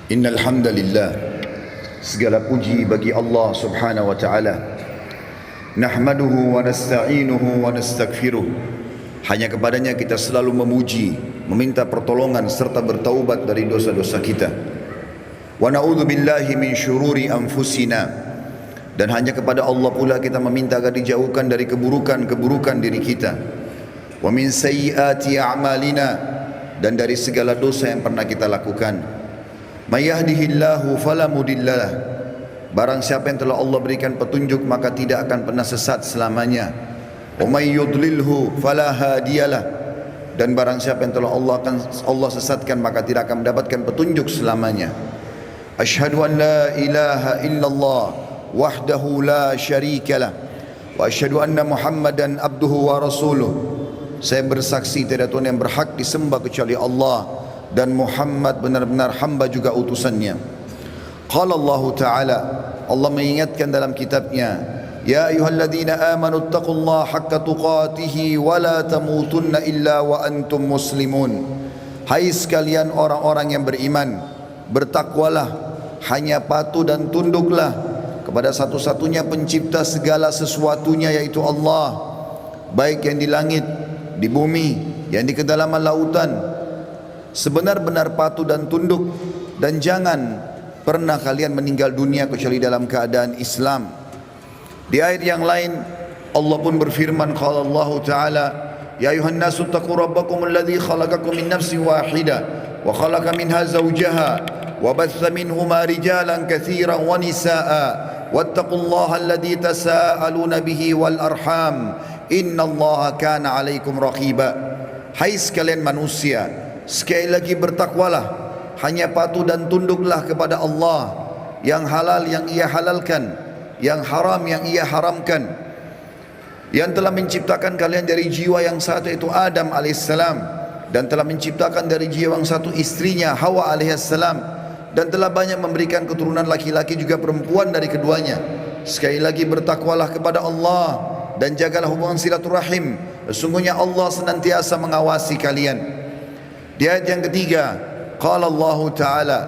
Innal hamdalillah, segala puji bagi Allah Subhanahu wa taala. Nahmaduhu wa nasta'inuhu wa nastaghfiruh. Hanya kepadanya kita selalu memuji, meminta pertolongan serta bertaubat dari dosa-dosa kita. Wa na'udzu billahi min syururi anfusina. Dan hanya kepada Allah pula kita meminta agar dijauhkan dari keburukan-keburukan diri kita. Wa min sayyiati a'malina, dan dari segala dosa yang pernah kita lakukan. May yahdihillahu fala mudhillalah. Barang siapa yang telah Allah berikan petunjuk maka tidak akan pernah sesat selamanya. Wa may yudlilhu fala hadiyalah. Dan barang siapa yang telah Allah sesatkan maka tidak akan mendapatkan petunjuk selamanya. Asyhadu an la ilaha illallah wahdahu la syarikalah wa asyhadu anna Muhammadan abduhu wa rasuluh. Saya bersaksi tiada Tuhan yang berhak disembah kecuali Allah, dan Muhammad benar-benar hamba juga utusannya. Qala Allah Ta'ala, Allah mengingatkan dalam kitabnya, Ya ayyuhalladzina amanu taqullaha haqqa tuqatihi wa la tamutunna illa wa antum muslimun. Hai sekalian orang-orang yang beriman, bertakwalah, hanya patuh dan tunduklah kepada satu-satunya pencipta segala sesuatunya, yaitu Allah, baik yang di langit, di bumi, yang di kedalaman lautan. Sebenar-benar patuh dan tunduk, dan jangan pernah kalian meninggal dunia kecuali dalam keadaan Islam. Di ayat yang lain Allah pun berfirman, qala Allah Ta'ala, Ya ayuhan nasu taqu rabbakum alladhi khalaqakum min nafsin wahidah wa khalaqa minha zawjaha wa batha minhuma rijalan katsiran wa nisaa wattaqullaha alladhi tasaaluna bihi wal arham innallaha kana 'alaikum raqiba. Hai sekalian manusia, sekali lagi bertakwalah, hanya patuh dan tunduklah kepada Allah, yang halal yang ia halalkan, yang haram yang ia haramkan, yang telah menciptakan kalian dari jiwa yang satu, yaitu Adam alaihissalam, dan telah menciptakan dari jiwa yang satu istrinya Hawa alaihissalam, dan telah banyak memberikan keturunan laki-laki juga perempuan dari keduanya. Sekali lagi bertakwalah kepada Allah dan jagalah hubungan silaturahim, sesungguhnya Allah senantiasa mengawasi kalian. Di ayat yang ketiga, qala Allah Ta'ala,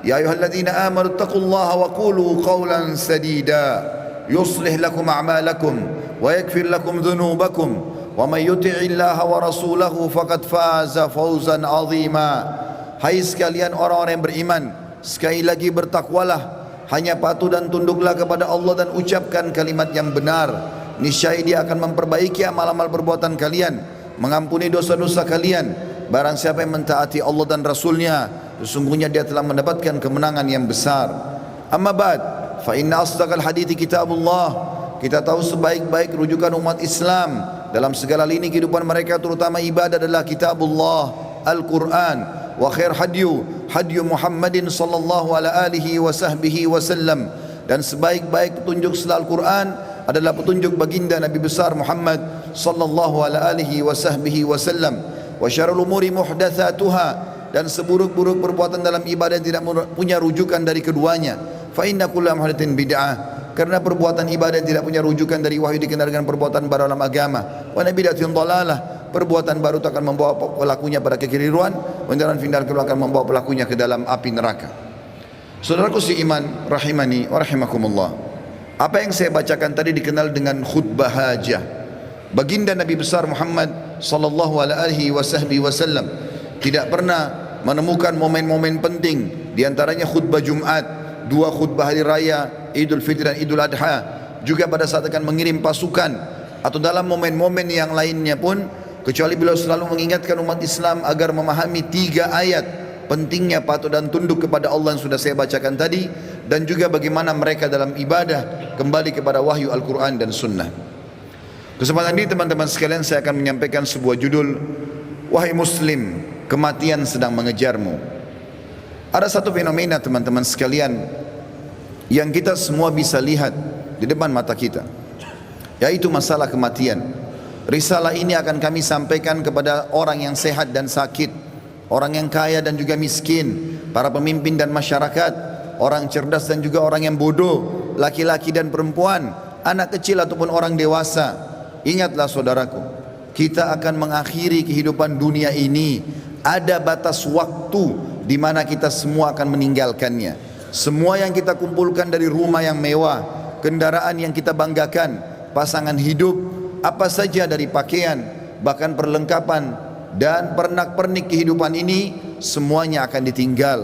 Ya ayyuhalladzina amanu taqullaha wa qulu qawlan sadida yuslih lakum a'malakum wa yaghfir lakum dhunubakum wa may yuti'illaha wa rasulahu faqad faza fawzan 'azima. Hai sekalian orang-orang yang beriman, sekali lagi bertakwalah, hanya patuh dan tunduklah kepada Allah dan ucapkan kalimat yang benar. Niscaya Dia akan memperbaiki amal-amal perbuatan kalian, mengampuni dosa-dosa kalian. Barang siapa yang mentaati Allah dan Rasulnya, sesungguhnya dia telah mendapatkan kemenangan yang besar. Amma ba'd, fa inna asdaqal hadithi kitabullah. Kita tahu sebaik-baik rujukan umat Islam dalam segala lini kehidupan mereka, terutama ibadah, adalah kitabullah, Al-Quran. Wa khair hadyu Muhammadin sallallahu alaihi wa sahbihi wasallam. Dan sebaik-baik petunjuk setelah Al-Quran adalah petunjuk baginda Nabi besar Muhammad sallallahu alaihi wa sahbihi wasallam. Wa syarrul umuri muhdatsatuha, dan seburuk-buruk perbuatan dalam ibadah yang tidak punya rujukan dari keduanya. Fa inna kulla muhdatsin bid'ah, karena perbuatan ibadah yang tidak punya rujukan dari wahyu dikenal dengan perbuatan baru dalam agama. Wa bid'atun dhalalah, perbuatan baru itu akan membawa pelakunya pada kekeliruan, dan final akan membawa pelakunya ke dalam api neraka. Saudaraku seiman rahimani wa rahimakumullah, apa yang saya bacakan tadi dikenal dengan khutbah hajah. Baginda Nabi besar Muhammad sallallahu alaihi wasallam tidak pernah menemukan momen-momen penting, di antaranya khutbah Jumat, dua khutbah hari raya Idul Fitri dan Idul Adha, juga pada saat akan mengirim pasukan, atau dalam momen-momen yang lainnya pun, kecuali beliau selalu mengingatkan umat Islam agar memahami tiga ayat pentingnya patuh dan tunduk kepada Allah yang sudah saya bacakan tadi, dan juga bagaimana mereka dalam ibadah kembali kepada wahyu Al-Quran dan Sunnah. Kesempatan ini teman-teman sekalian, saya akan menyampaikan sebuah judul, Wahai Muslim, kematian sedang mengejarmu. Ada satu fenomena teman-teman sekalian yang kita semua bisa lihat di depan mata kita, yaitu masalah kematian. Risalah ini akan kami sampaikan kepada orang yang sehat dan sakit, orang yang kaya dan juga miskin, para pemimpin dan masyarakat, orang cerdas dan juga orang yang bodoh, laki-laki dan perempuan, anak kecil ataupun orang dewasa. Ingatlah saudaraku, kita akan mengakhiri kehidupan dunia ini. Ada batas waktu di mana kita semua akan meninggalkannya. Semua yang kita kumpulkan dari rumah yang mewah, kendaraan yang kita banggakan, pasangan hidup, apa saja dari pakaian, bahkan perlengkapan dan pernak-pernik kehidupan ini, semuanya akan ditinggal.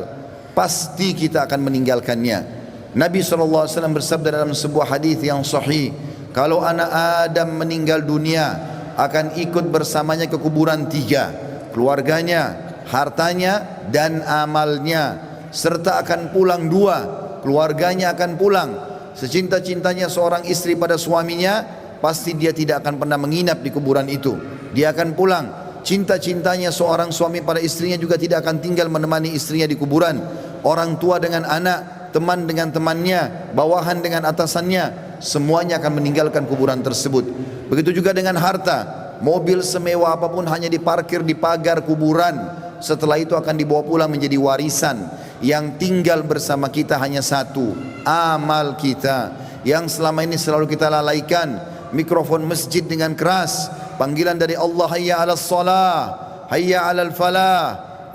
Pasti kita akan meninggalkannya. Nabi SAW bersabda dalam sebuah hadis yang sahih, kalau anak Adam meninggal dunia akan ikut bersamanya ke kuburan tiga, keluarganya, hartanya dan amalnya, serta akan pulang dua, keluarganya akan pulang. Secinta-cintanya seorang istri pada suaminya, pasti dia tidak akan pernah menginap di kuburan itu, dia akan pulang. Cinta-cintanya seorang suami pada istrinya juga tidak akan tinggal menemani istrinya di kuburan. Orang tua dengan anak, teman dengan temannya, bawahan dengan atasannya, semuanya akan meninggalkan kuburan tersebut. Begitu juga dengan harta, mobil semewah apapun hanya diparkir di pagar kuburan, setelah itu akan dibawa pulang menjadi warisan. Yang tinggal bersama kita hanya satu, amal kita yang selama ini selalu kita lalaikan. Mikrofon masjid dengan keras, panggilan dari Allah, hayya 'alas shalah, hayya 'alal falah,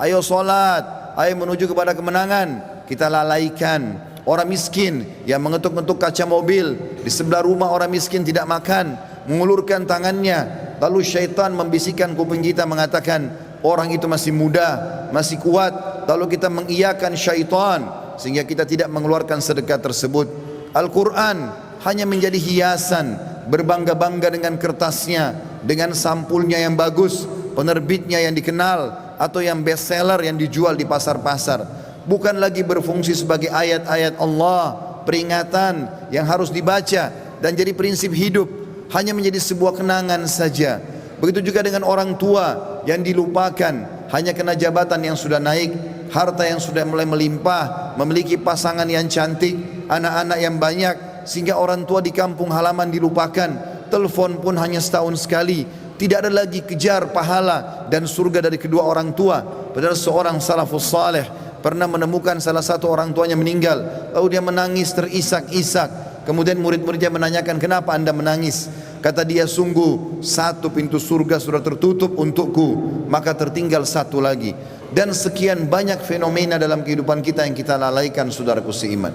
ayo salat, ayo menuju kepada kemenangan, kita lalaikan. Orang miskin yang mengetuk-ngetuk kaca mobil di sebelah rumah orang miskin tidak makan, mengulurkan tangannya, lalu syaitan membisikkan kuping kita mengatakan orang itu masih muda, masih kuat, lalu kita mengiyakan syaitan sehingga kita tidak mengeluarkan sedekah tersebut. Al-Quran hanya menjadi hiasan, berbangga-bangga dengan kertasnya, dengan sampulnya yang bagus, penerbitnya yang dikenal, atau yang best seller yang dijual di pasar-pasar. Bukan lagi berfungsi sebagai ayat-ayat Allah, peringatan yang harus dibaca dan jadi prinsip hidup, hanya menjadi sebuah kenangan saja. Begitu juga dengan orang tua yang dilupakan, hanya kena jabatan yang sudah naik, harta yang sudah mulai melimpah, memiliki pasangan yang cantik, anak-anak yang banyak, sehingga orang tua di kampung halaman dilupakan. Telepon pun hanya setahun sekali, tidak ada lagi kejar pahala dan surga dari kedua orang tua. Padahal seorang salafus saleh pernah menemukan salah satu orang tuanya meninggal, lalu dia menangis terisak-isak. Kemudian murid-muridnya menanyakan, kenapa anda menangis? Kata dia, sungguh satu pintu surga sudah tertutup untukku, maka tertinggal satu lagi. Dan sekian banyak fenomena dalam kehidupan kita yang kita lalaikan, saudaraku seiman.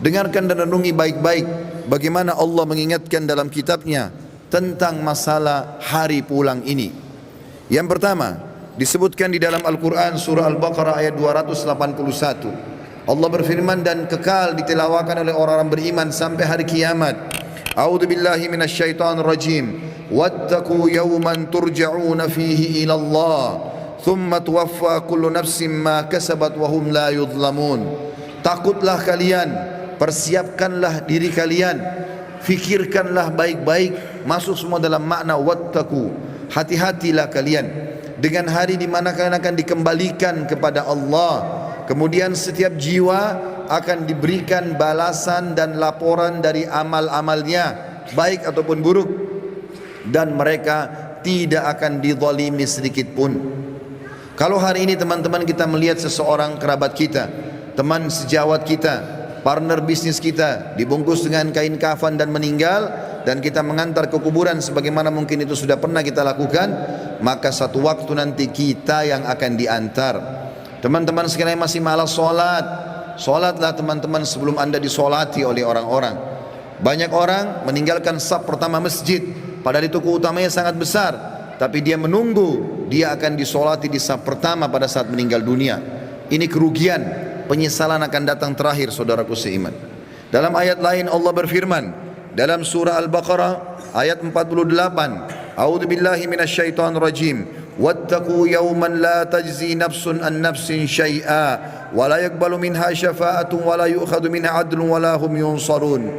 Dengarkan dan renungi baik-baik bagaimana Allah mengingatkan dalam kitabnya tentang masalah hari pulang ini. Yang pertama disebutkan di dalam Al-Quran surah Al-Baqarah ayat 281. Allah berfirman, dan kekal ditilawakan oleh orang-orang beriman sampai hari kiamat. A'udzu billahi minasyaitonir rajim. Wattaqu yawman turja'una fihi ila Allah, thumma tuwaffa kullu nafsin ma kasabat wa hum la yudhlamun. Takutlah kalian, persiapkanlah diri kalian, fikirkanlah baik-baik, masuk semua dalam makna wattaqu. Hati-hatilah kalian dengan hari di mana kalian akan dikembalikan kepada Allah. Kemudian setiap jiwa akan diberikan balasan dan laporan dari amal-amalnya, baik ataupun buruk, dan mereka tidak akan dizalimi sedikit pun. Kalau hari ini teman-teman kita melihat seseorang kerabat kita, teman sejawat kita, partner bisnis kita dibungkus dengan kain kafan dan meninggal, dan kita mengantar ke kuburan sebagaimana mungkin itu sudah pernah kita lakukan, maka satu waktu nanti kita yang akan diantar. Teman-teman sekalian masih malas sholat, sholatlah teman-teman sebelum anda disolati oleh orang-orang. Banyak orang meninggalkan saf pertama masjid, padahal itu keutamanya sangat besar, tapi dia menunggu dia akan disolati di saf pertama pada saat meninggal dunia. Ini kerugian, penyesalan akan datang terakhir, saudaraku seiman. Dalam ayat lain Allah berfirman dalam surah Al-Baqarah ayat 48, A'udzu billahi minasyaitonir rajim. Wattaqu yawman la tajzi nafsun an nafsin syai'a wa la yaqbalu minha syafa'atun wa la yu'khadhu minha 'adlun wa la hum yunsarun.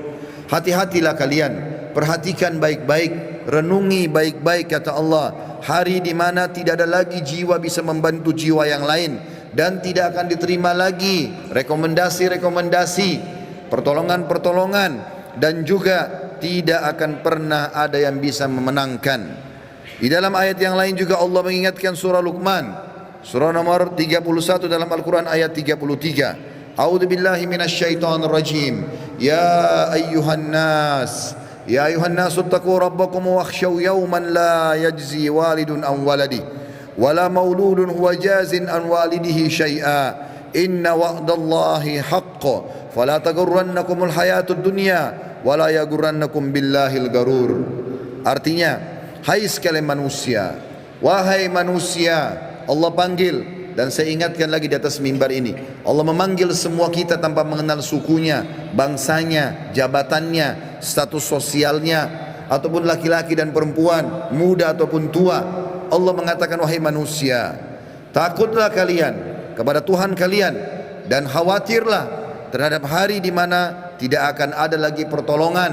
Hati-hatilah kalian, perhatikan baik-baik, renungi baik-baik, kata Allah, hari di mana tidak ada lagi jiwa bisa membantu jiwa yang lain, dan tidak akan diterima lagi rekomendasi-rekomendasi, pertolongan-pertolongan, dan juga tidak akan pernah ada yang bisa memenangkan. Di dalam ayat yang lain juga Allah mengingatkan surah Luqman, surah nomor 31 dalam Al-Quran ayat 33. A'udzu billahi minasyaitonir rajim. Ya ayyuhan nas, ya ayyuhan nas ittaqu rabbakum wakhshaw yawman la yajzi walidun an waladi wala mauludun huwa jazin an walidihi syai'a inna wa'dallahi haqq fala taghurrannakumul hayatud dunya wala yaghurrannakum billahil garur. Artinya, hai sekalian manusia, wahai manusia, Allah panggil, dan saya ingatkan lagi di atas mimbar ini, Allah memanggil semua kita tanpa mengenal sukunya, bangsanya, jabatannya, status sosialnya, ataupun laki-laki dan perempuan, muda ataupun tua. Allah mengatakan, wahai manusia, takutlah kalian kepada Tuhan kalian dan khawatirlah terhadap hari di mana tidak akan ada lagi pertolongan,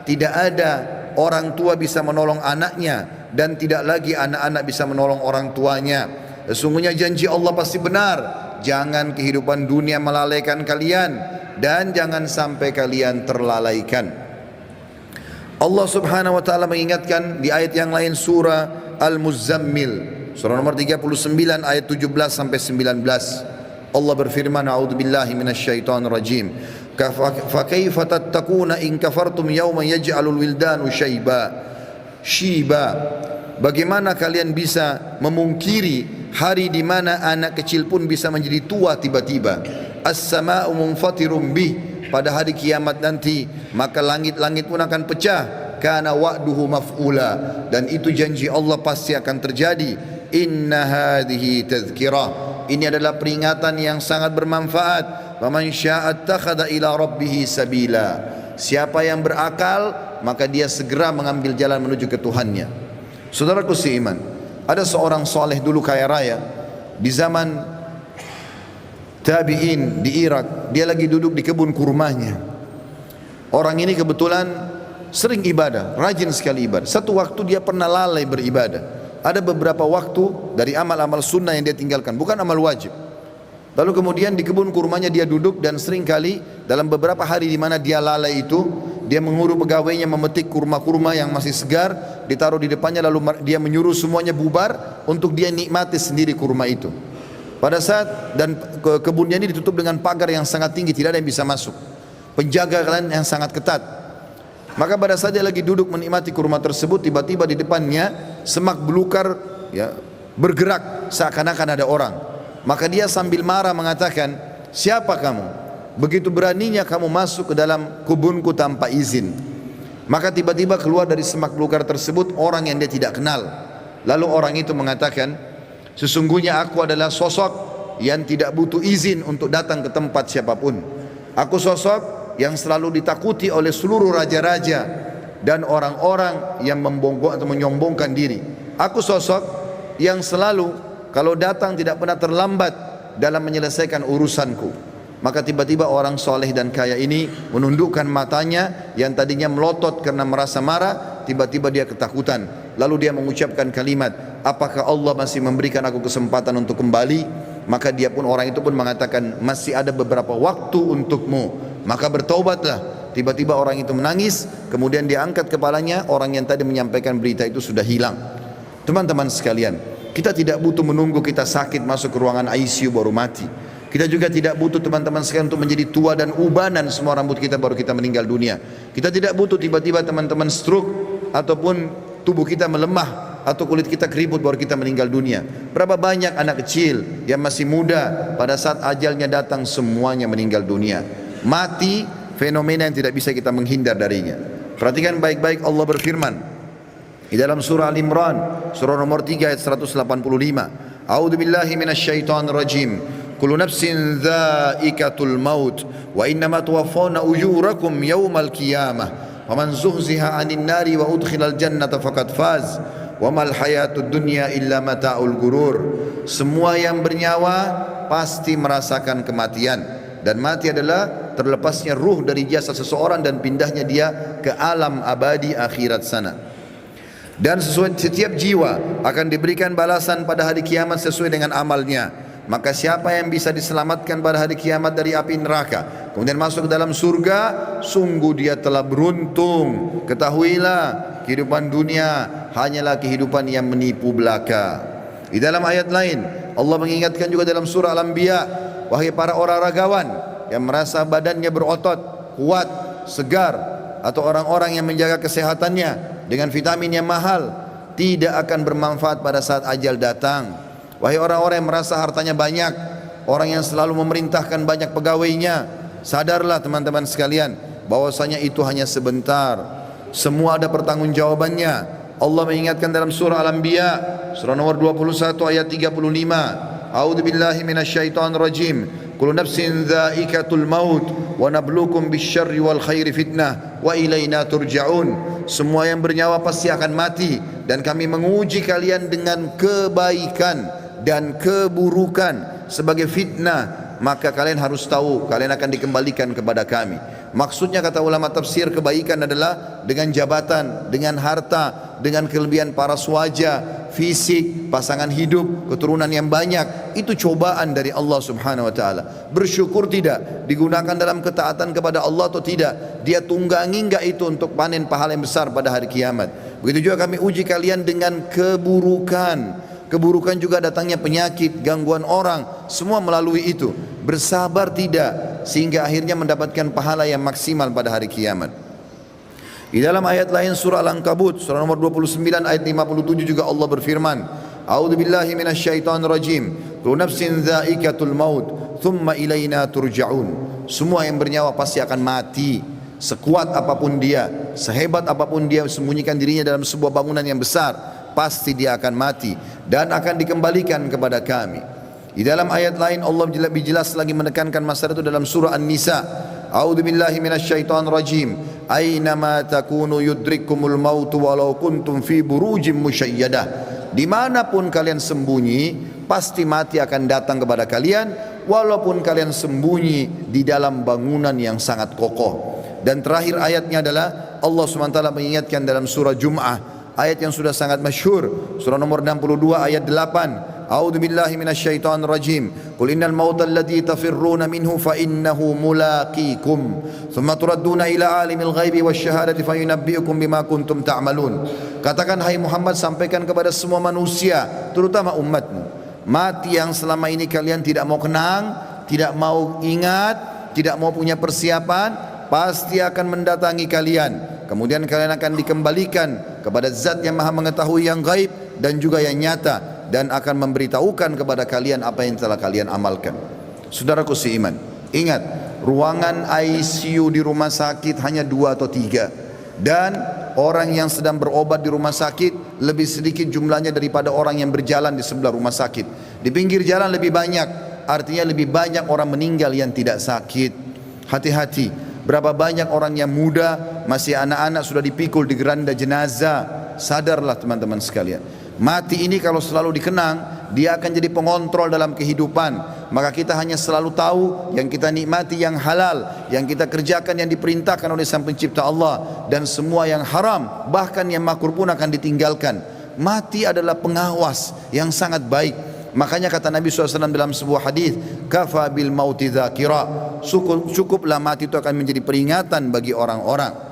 tidak ada orang tua bisa menolong anaknya, dan tidak lagi anak-anak bisa menolong orang tuanya. Sesungguhnya janji Allah pasti benar. Jangan kehidupan dunia melalaikan kalian, dan jangan sampai kalian terlalaikan. Allah subhanahu wa ta'ala mengingatkan di ayat yang lain, surah Al-Muzammil, surah nomor 39 ayat 17 sampai 19. Allah berfirman, a'udzubillahi minasyaitonir rajim. Fa kaifa tattaquna in kafartum yawman yaj'alul wildanu shiba. Bagaimana kalian bisa memungkiri hari di mana anak kecil pun bisa menjadi tua tiba-tiba? As-sama'u munfatirum bih, pada hari kiamat nanti maka langit-langit pun akan pecah. Kana wa'duhu maf'ula, dan itu janji Allah pasti akan terjadi. Inna hadhihi tadhkirah, ini adalah peringatan yang sangat bermanfaat. Faman syaa'a attakhadha ila rabbih sabila, siapa yang berakal maka dia segera mengambil jalan menuju ke Tuhannya. Saudaraku seiman, ada seorang soleh dulu kaya raya di zaman tabi'in di Irak. Dia lagi duduk di kebun kurmanya. Orang ini kebetulan sering ibadah, rajin sekali ibadah. Satu waktu dia pernah lalai beribadah. Ada beberapa waktu dari amal-amal sunnah yang dia tinggalkan, bukan amal wajib. Lalu kemudian di kebun kurmanya dia duduk, dan sering kali dalam beberapa hari di mana dia lalai itu, dia mengurus pegawainya memetik kurma-kurma yang masih segar, ditaruh di depannya, lalu dia menyuruh semuanya bubar untuk dia nikmati sendiri kurma itu. Pada saat dan kebunnya ini ditutup dengan pagar yang sangat tinggi, tidak ada yang bisa masuk, penjaga yang sangat ketat. Maka pada saat dia lagi duduk menikmati kurma tersebut, tiba-tiba di depannya semak belukar ya bergerak seakan-akan ada orang. Maka dia sambil marah mengatakan, siapa kamu? Begitu beraninya kamu masuk ke dalam kebunku tanpa izin. Maka tiba-tiba keluar dari semak belukar tersebut orang yang dia tidak kenal. Lalu orang itu mengatakan, sesungguhnya aku adalah sosok yang tidak butuh izin untuk datang ke tempat siapapun. Aku sosok yang selalu ditakuti oleh seluruh raja-raja dan orang-orang yang membongkok atau menyombongkan diri. Aku sosok yang selalu kalau datang tidak pernah terlambat dalam menyelesaikan urusanku. Maka tiba-tiba orang soleh dan kaya ini menundukkan matanya yang tadinya melotot karena merasa marah, tiba-tiba dia ketakutan. Lalu dia mengucapkan kalimat, apakah Allah masih memberikan aku kesempatan untuk kembali? Maka dia pun, orang itu pun mengatakan, masih ada beberapa waktu untukmu, maka bertaubatlah. Tiba-tiba orang itu menangis, kemudian dia angkat kepalanya, orang yang tadi menyampaikan berita itu sudah hilang. Teman-teman sekalian, kita tidak butuh menunggu kita sakit masuk ke ruangan ICU baru mati. Kita juga tidak butuh teman-teman sekalian untuk menjadi tua dan ubanan semua rambut kita baru kita meninggal dunia. Kita tidak butuh tiba-tiba teman-teman stroke ataupun tubuh kita melemah atau kulit kita keriput baru kita meninggal dunia. Berapa banyak anak kecil yang masih muda pada saat ajalnya datang semuanya meninggal dunia. Mati fenomena yang tidak bisa kita menghindar darinya. Perhatikan baik-baik, Allah berfirman di dalam surah Al-Imran, surah nomor 3 ayat 185. A'udzu billahi minasyaitonir rajim. Kullu nafsin dha'iqatul maut wa innama tuwaffawna ujurakum yawmal qiyamah. Faman zuhziha 'anil nari wa udkhilal jannata faqad faz. Wa mal hayatud dunya illa mata'ul gurur. Semua yang bernyawa pasti merasakan kematian, dan mati adalah terlepasnya ruh dari jasad seseorang dan pindahnya dia ke alam abadi akhirat sana. Dan setiap jiwa akan diberikan balasan pada hari kiamat sesuai dengan amalnya. Maka siapa yang bisa diselamatkan pada hari kiamat dari api neraka, kemudian masuk ke dalam surga, sungguh dia telah beruntung. Ketahuilah, kehidupan dunia hanyalah kehidupan yang menipu belaka. Di dalam ayat lain, Allah mengingatkan juga dalam surah Al-Anbiya, wahai para olahragawan yang merasa badannya berotot, kuat, segar, atau orang-orang yang menjaga kesehatannya dengan vitamin yang mahal, tidak akan bermanfaat pada saat ajal datang. Wahai orang-orang yang merasa hartanya banyak, orang yang selalu memerintahkan banyak pegawainya, sadarlah teman-teman sekalian bahwasanya itu hanya sebentar. Semua ada pertanggungjawabannya. Allah mengingatkan dalam surah Al-Anbiya, surah nomor 21 ayat 35. A'udzu billahi minasyaitonir rajim. Kullu nafsin dha'iqatul maut wa nabluukum bisyarri wal khairi fitnah wa ilaina turja'un. Semua yang bernyawa pasti akan mati dan kami menguji kalian dengan kebaikan dan keburukan sebagai fitnah, maka kalian harus tahu kalian akan dikembalikan kepada kami. Maksudnya kata ulama tafsir, kebaikan adalah dengan jabatan, dengan harta, dengan kelebihan paras wajah, fisik, pasangan hidup, keturunan yang banyak. Itu cobaan dari Allah subhanahu wa ta'ala. Bersyukur tidak, digunakan dalam ketaatan kepada Allah atau tidak, dia tunggangi enggak itu untuk panen pahala yang besar pada hari kiamat. Begitu juga kami uji kalian dengan keburukan. Keburukan juga datangnya penyakit, gangguan orang, semua melalui itu. Bersabar tidak, sehingga akhirnya mendapatkan pahala yang maksimal pada hari kiamat. Di dalam ayat lain surah Al-Ankabut, surah nomor 29 ayat 57 juga Allah berfirman, A'udzu billahi minasyaitonir rajim. Kullu nafsin dha'iqatul maut, thumma ilaina turja'un. Semua yang bernyawa pasti akan mati. Sekuat apapun dia, sehebat apapun dia sembunyikan dirinya dalam sebuah bangunan yang besar, pasti dia akan mati dan akan dikembalikan kepada kami. Di dalam ayat lain Allah lebih jelas lagi menekankan masalah itu dalam surah An-Nisa. A'udzu billahi minasyaitonir rajim. Ainama takunu yudrikumul maut walau kuntum fi burujim musyayyadah. Dimanapun kalian sembunyi, pasti mati akan datang kepada kalian, walaupun kalian sembunyi di dalam bangunan yang sangat kokoh. Dan terakhir ayatnya adalah Allah SWT mengingatkan dalam surah Jum'ah, ayat yang sudah sangat masyhur, surah nomor 62 ayat 8. A'udzu billahi minasyaitonir rajim. Qul innal mauta alladzi tafirruna minhu fa innahu mulaqikum. Tsumma turadduna ila alimil ghaibi wasyahadati fayunabbiukum bima kuntum ta'malun. Katakan hai Muhammad, sampaikan kepada semua manusia, terutama umatmu, mati yang selama ini kalian tidak mau kenang, tidak mau ingat, tidak mau punya persiapan, pasti akan mendatangi kalian. Kemudian kalian akan dikembalikan kepada zat yang maha mengetahui yang gaib dan juga yang nyata, dan akan memberitahukan kepada kalian apa yang telah kalian amalkan. Saudaraku seiman, ingat, ruangan ICU di rumah sakit hanya 2 atau 3, dan orang yang sedang berobat di rumah sakit lebih sedikit jumlahnya daripada orang yang berjalan di sebelah rumah sakit. Di pinggir jalan lebih banyak, artinya lebih banyak orang meninggal yang tidak sakit. Hati-hati. Berapa banyak orang yang muda, masih anak-anak sudah dipikul di geranda jenazah. Sadarlah teman-teman sekalian, mati ini kalau selalu dikenang, dia akan jadi pengontrol dalam kehidupan. Maka kita hanya selalu tahu yang kita nikmati yang halal, yang kita kerjakan yang diperintahkan oleh Sang Pencipta Allah, dan semua yang haram, bahkan yang makruh pun akan ditinggalkan. Mati adalah pengawas yang sangat baik. Makanya kata Nabi SAW dalam sebuah hadis, kafa bil mauti dzakira, cukuplah mati itu akan menjadi peringatan bagi orang-orang.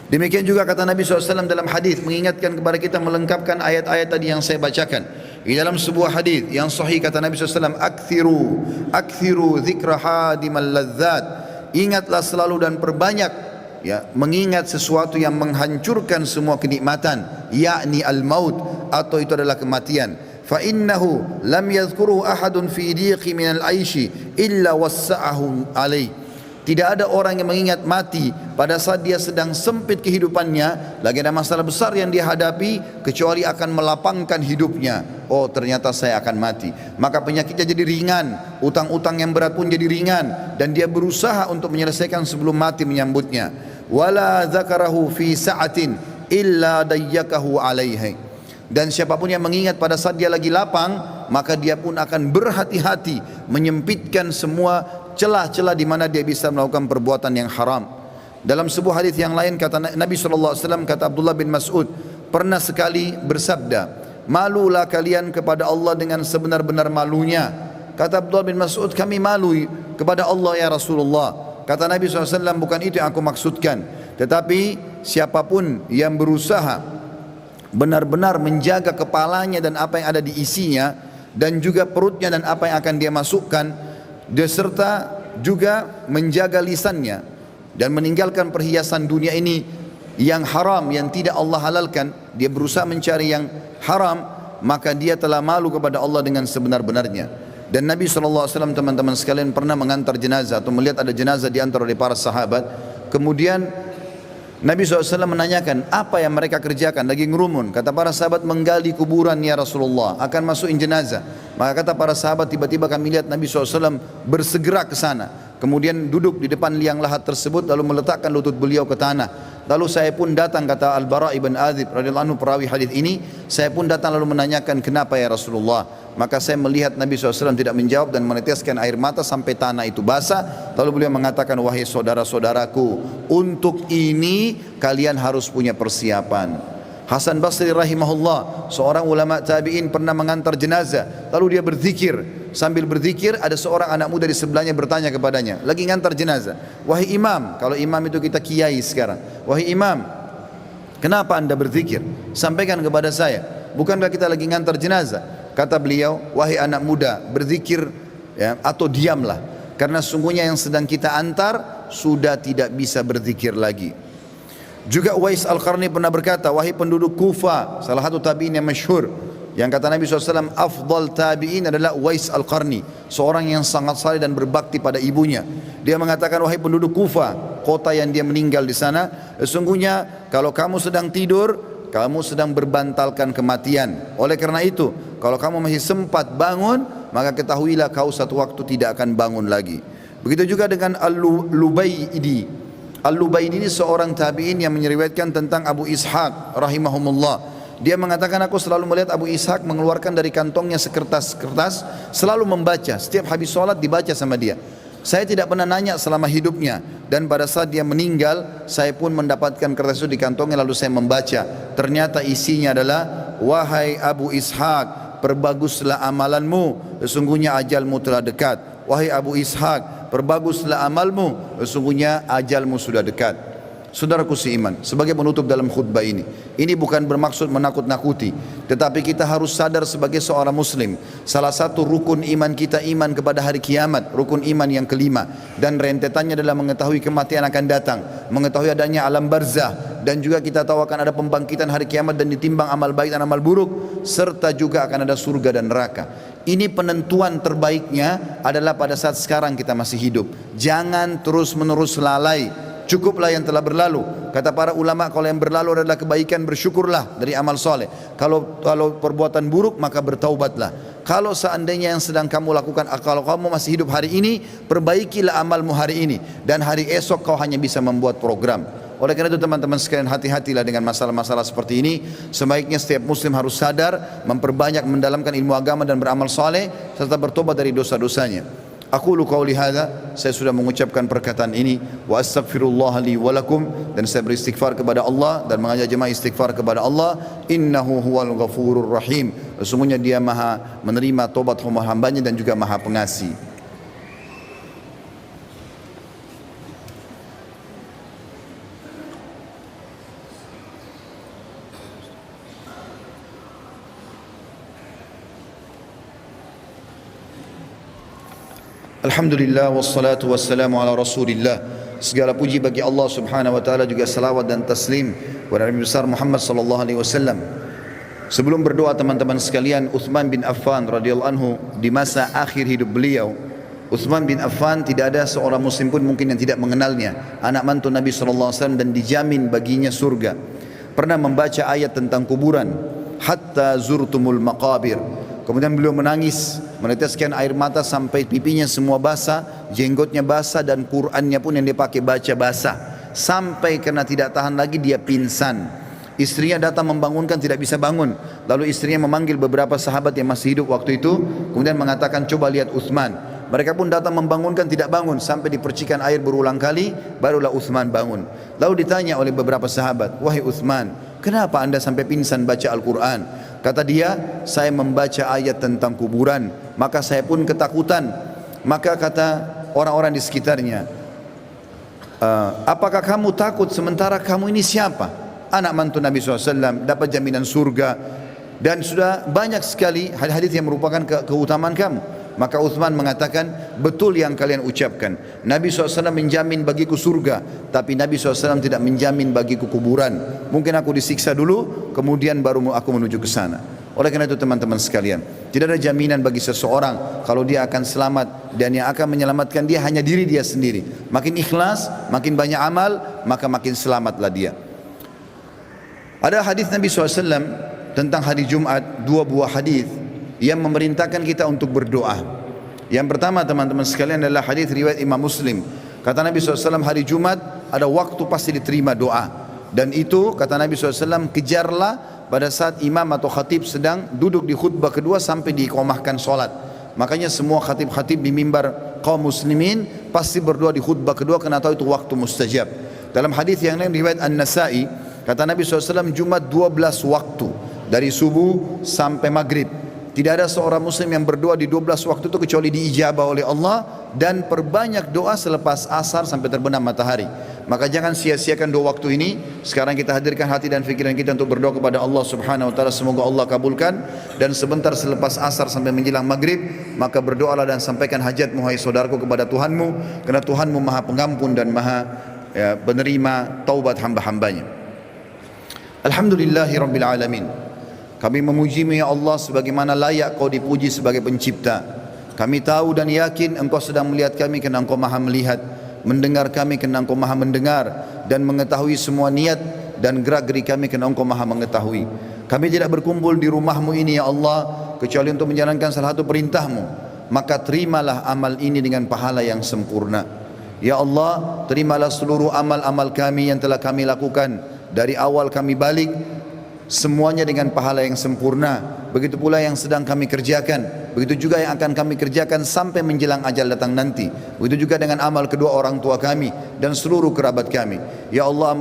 Demikian juga kata Nabi SAW dalam hadis, mengingatkan kepada kita, melengkapkan ayat-ayat tadi yang saya bacakan. Di dalam sebuah hadis yang sahih kata Nabi SAW, akthiru dzikra hadimal ladzat, ingatlah selalu dan perbanyak ya mengingat sesuatu yang menghancurkan semua kenikmatan, yakni al-maut, atau itu adalah kematian. Fa innahu lam yadhkuruhu ahadun fi dhiqi minal aishi illa wassa'ahu alaih. Tidak ada orang yang mengingat mati pada saat dia sedang sempit kehidupannya, lagi ada masalah besar yang dia hadapi, kecuali akan melapangkan hidupnya. Oh, ternyata saya akan mati. Maka penyakitnya jadi ringan, utang-utang yang berat pun jadi ringan, dan dia berusaha untuk menyelesaikan sebelum mati menyambutnya. Wala dzakarahu fi sa'atin illa dayyakahu alaihi. Dan siapapun yang mengingat pada saat dia lagi lapang, maka dia pun akan berhati-hati menyempitkan semua celah-celah di mana dia bisa melakukan perbuatan yang haram. Dalam sebuah hadis yang lain kata Nabi SAW, kata Abdullah bin Mas'ud, pernah sekali bersabda, malulah kalian kepada Allah dengan sebenar-benar malunya. Kata Abdullah bin Mas'ud, kami malu kepada Allah ya Rasulullah. Kata Nabi SAW, bukan itu yang aku maksudkan, tetapi siapapun yang berusaha benar-benar menjaga kepalanya dan apa yang ada di isinya, dan juga perutnya dan apa yang akan dia masukkan, serta juga menjaga lisannya dan meninggalkan perhiasan dunia ini yang haram, yang tidak Allah halalkan, dia berusaha mencari yang haram, maka dia telah malu kepada Allah dengan sebenar-benarnya. Dan Nabi SAW, teman-teman sekalian, pernah mengantar jenazah atau melihat ada jenazah diantar oleh para sahabat. Kemudian Nabi SAW menanyakan, apa yang mereka kerjakan? Lagi ngerumun. Kata para sahabat, menggali kuburan ya Rasulullah, akan masukin jenazah. Maka kata para sahabat, tiba-tiba kami lihat Nabi SAW bersegera ke sana. Kemudian duduk di depan liang lahat tersebut, lalu meletakkan lutut beliau ke tanah. Lalu saya pun datang, kata Al-Bara ibn Azib radhiyallahu anhu, perawi hadis ini, saya pun datang lalu menanyakan, kenapa ya Rasulullah? Maka saya melihat Nabi SAW tidak menjawab dan meneteskan air mata sampai tanah itu basah. Lalu beliau mengatakan, wahai saudara-saudaraku, untuk ini kalian harus punya persiapan. Hasan Basri rahimahullah, seorang ulama tabi'in, pernah mengantar jenazah. Lalu dia berzikir. Sambil berzikir, ada seorang anak muda di sebelahnya bertanya kepadanya, lagi ngantar jenazah, wahai imam, kalau imam itu kita kiai sekarang, wahai imam, kenapa anda berzikir? Sampaikan kepada saya, bukankah kita lagi ngantar jenazah? Kata beliau, wahai anak muda, berzikir ya, atau diamlah, karena sungguhnya yang sedang kita antar sudah tidak bisa berzikir lagi. Juga Uwais Al-Qarni pernah berkata, wahai penduduk Kufa, salah satu tabi'in yang masyhur, yang kata Nabi SAW, afdal tabi'in adalah Uwais Al-Qarni, seorang yang sangat saleh dan berbakti pada ibunya. Dia mengatakan, wahai penduduk Kufa, kota yang dia meninggal di sana, sesungguhnya kalau kamu sedang tidur, kamu sedang berbantalkan kematian. Oleh karena itu, kalau kamu masih sempat bangun, maka ketahuilah kau satu waktu tidak akan bangun lagi. Begitu juga dengan Al-Lubaydi. Al-Lubaydi ini seorang tabi'in yang menyeriwayatkan tentang Abu Ishaq rahimahumullah. Dia mengatakan, aku selalu melihat Abu Ishaq mengeluarkan dari kantongnya sekertas-kertas, selalu membaca, setiap habis sholat dibaca sama dia. Saya tidak pernah nanya selama hidupnya, dan pada saat dia meninggal, saya pun mendapatkan kertas itu di kantongnya, lalu saya membaca. Ternyata isinya adalah, wahai Abu Ishaq, perbaguslah amalanmu, sesungguhnya ajalmu telah dekat. Wahai Abu Ishaq, perbaguslah amalmu, sesungguhnya ajalmu sudah dekat. Saudaraku seiman, sebagai penutup dalam khutbah ini bukan bermaksud menakut-nakuti, tetapi kita harus sadar sebagai seorang muslim, salah satu rukun iman kita iman kepada hari kiamat, rukun iman yang kelima, dan rentetannya adalah mengetahui kematian akan datang, mengetahui adanya alam barzah, dan juga kita tahu akan ada pembangkitan hari kiamat dan ditimbang amal baik dan amal buruk, serta juga akan ada surga dan neraka. Ini penentuan terbaiknya adalah pada saat sekarang kita masih hidup. Jangan terus-menerus lalai. Cukuplah yang telah berlalu. Kata para ulama, kalau yang berlalu adalah kebaikan, bersyukurlah dari amal soleh. Kalau perbuatan buruk, maka bertaubatlah. Kalau seandainya yang sedang kamu lakukan, kalau kamu masih hidup hari ini, perbaikilah amalmu hari ini, dan hari esok kau hanya bisa membuat program. Oleh karena itu teman-teman sekalian, hati-hatilah dengan masalah-masalah seperti ini. Sebaiknya setiap muslim harus sadar, memperbanyak mendalamkan ilmu agama dan beramal soleh, serta bertobat dari dosa-dosanya. Aku qauli hadza, saya sudah mengucapkan perkataan ini, wa astaghfirullah li wa lakum, dan saya beristighfar kepada Allah dan mengajak jemaah istighfar kepada Allah. Innahu huwal ghafurur rahim, sesungguhnya dia maha menerima tobat hamba-hambanya dan juga maha pengasih. Alhamdulillah wassalatu wassalamu ala rasulillah. Segala puji bagi Allah subhanahu wa ta'ala, juga salawat dan taslim kepada Nabi besar Muhammad sallallahu alaihi wasallam. Sebelum berdoa teman-teman sekalian, Uthman bin Affan radhiyallahu anhu, di masa akhir hidup beliau, Uthman bin Affan tidak ada seorang muslim pun mungkin yang tidak mengenalnya, anak mantu Nabi sallallahu alaihi wasallam dan dijamin baginya surga. Pernah membaca ayat tentang kuburan, hatta zurtumul maqabir. Kemudian beliau menangis, meneteskan air mata sampai pipinya semua basah, jenggotnya basah, dan Qur'annya pun yang dia pakai baca basah. Sampai karena tidak tahan lagi dia pingsan. Istrinya datang membangunkan, tidak bisa bangun. Lalu istrinya memanggil beberapa sahabat yang masih hidup waktu itu, kemudian mengatakan, coba lihat Uthman. Mereka pun datang membangunkan, tidak bangun, sampai dipercikan air berulang kali, barulah Uthman bangun. Lalu ditanya oleh beberapa sahabat, wahai Uthman, kenapa anda sampai pingsan baca Al-Quran? Kata dia, saya membaca ayat tentang kuburan, maka saya pun ketakutan. Maka kata orang-orang di sekitarnya, apakah kamu takut sementara kamu ini siapa? Anak mantu Nabi SAW, dapat jaminan surga, dan sudah banyak sekali hadis-hadis yang merupakan keutamaan kamu. Maka Uthman mengatakan, betul yang kalian ucapkan. Nabi SAW menjamin bagiku surga, tapi Nabi SAW tidak menjamin bagiku kuburan. Mungkin aku disiksa dulu, kemudian baru aku menuju ke sana. Oleh karena itu teman-teman sekalian, tidak ada jaminan bagi seseorang kalau dia akan selamat, dan yang akan menyelamatkan dia hanya diri dia sendiri. Makin ikhlas, makin banyak amal, maka makin selamatlah dia. Ada hadis Nabi SAW tentang hari Jumat, dua buah hadis yang memerintahkan kita untuk berdoa. Yang pertama teman-teman sekalian adalah hadis riwayat Imam Muslim. Kata Nabi SAW, hari Jumat ada waktu pasti diterima doa. Dan itu kata Nabi SAW, kejarlah pada saat imam atau khatib sedang duduk di khutbah kedua sampai diiqamahkan solat. Makanya semua khatib-khatib di mimbar kaum muslimin pasti berdoa di khutbah kedua, karena tahu itu waktu mustajab. Dalam hadis yang lain riwayat An-Nasai, kata Nabi SAW, Jumat 12 waktu, dari subuh sampai maghrib. Tidak ada seorang muslim yang berdoa di 12 waktu itu kecuali diijabah oleh Allah, dan perbanyak doa selepas asar sampai terbenam matahari. Maka jangan sia-siakan dua waktu ini. Sekarang kita hadirkan hati dan fikiran kita untuk berdoa kepada Allah Subhanahu wa taala, semoga Allah kabulkan. Dan sebentar selepas asar sampai menjelang maghrib, maka berdoalah dan sampaikan hajatmu hai saudaraku kepada Tuhanmu, karena Tuhanmu Maha Pengampun dan Maha penerima taubat hamba-hambanya. Alhamdulillahi Rabbil Alamin. Kami memuji-Mu ya Allah sebagaimana layak Kau dipuji sebagai pencipta. Kami tahu dan yakin Engkau sedang melihat kami kerana Engkau Maha melihat, mendengar kami kerana Engkau Maha mendengar, dan mengetahui semua niat dan gerak-gerik kami kerana Engkau Maha mengetahui. Kami tidak berkumpul di rumah-Mu ini ya Allah kecuali untuk menjalankan salah satu perintah-Mu. Maka terimalah amal ini dengan pahala yang sempurna. Ya Allah, terimalah seluruh amal-amal kami yang telah kami lakukan dari awal kami balik, semuanya dengan pahala yang sempurna. Begitu pula yang sedang kami kerjakan, begitu juga yang akan kami kerjakan sampai menjelang ajal datang nanti. Begitu juga dengan amal kedua orang tua kami dan seluruh kerabat kami. Ya Allah,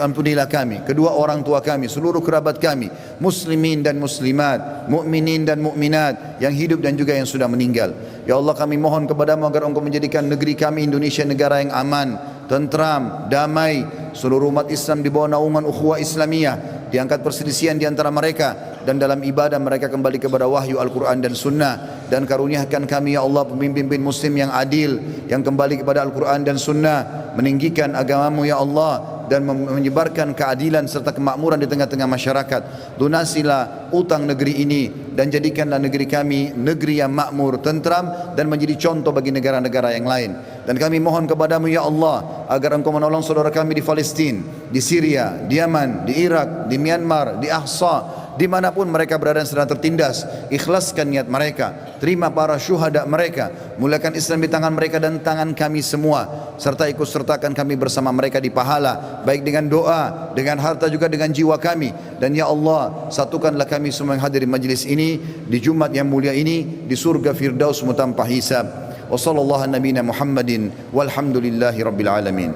ampunilah kami, kedua orang tua kami, seluruh kerabat kami, muslimin dan muslimat, mukminin dan mukminat, yang hidup dan juga yang sudah meninggal. Ya Allah, kami mohon kepadamu agar Engkau menjadikan negeri kami Indonesia negara yang aman, tentram, damai. Seluruh umat Islam di bawah naungan ukhuwah Islamiyah, diangkat perselisihan di antara mereka, dan dalam ibadah mereka kembali kepada wahyu Al-Quran dan Sunnah. Dan karuniakan kami ya Allah pemimpin muslim yang adil, yang kembali kepada Al-Quran dan Sunnah, meninggikan agamamu ya Allah, dan menyebarkan keadilan serta kemakmuran di tengah-tengah masyarakat. Lunasilah utang negeri ini, dan jadikanlah negeri kami negeri yang makmur, tentram, dan menjadi contoh bagi negara-negara yang lain. Dan kami mohon kepadamu ya Allah agar Engkau menolong saudara kami di Palestina, di Syria, di Yaman, di Irak, di Myanmar, di Ahsa, dimanapun mereka berada sedang tertindas. Ikhlaskan niat mereka, terima para syuhada mereka, mulakan Islam di tangan mereka dan tangan kami semua, serta ikut sertakan kami bersama mereka di pahala, baik dengan doa, dengan harta, juga dengan jiwa kami. Dan ya Allah, satukanlah kami semua yang hadir di majlis ini di Jumat yang mulia ini di surga Firdaus tanpa hisab. Wa sallallahu ala nabiyina Muhammadin walhamdulillahi rabbil alamin.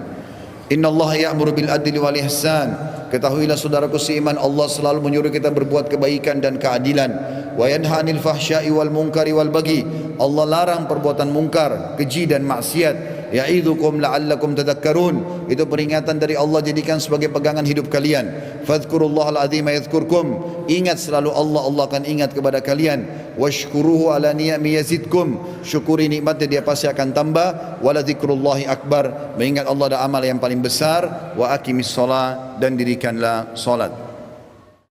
Inna Allah ya'muru bil adli wal ihsan. Ketahuilah saudaraku seiman, Allah selalu menyuruh kita berbuat kebaikan dan keadilan. Wa yanha 'anil fahsya'i wal munkari wal baghi. Allah larang perbuatan mungkar, keji dan maksiat. Ya'idzukum la'allakum tadhakkarun. Itu peringatan dari Allah, jadikan sebagai pegangan hidup kalian. Fadhkurullahal azima yadhkurkum. Ingat selalu Allah, Allah akan ingat kepada kalian. Washkuruhu ala ni'ami yazidkum. Syukuri nikmatnya, dia pasti akan tambah. Wala dzikrullahi akbar. Mengingat Allah ada amal yang paling besar. Wa aqimis shalah, dan dirikanlah salat.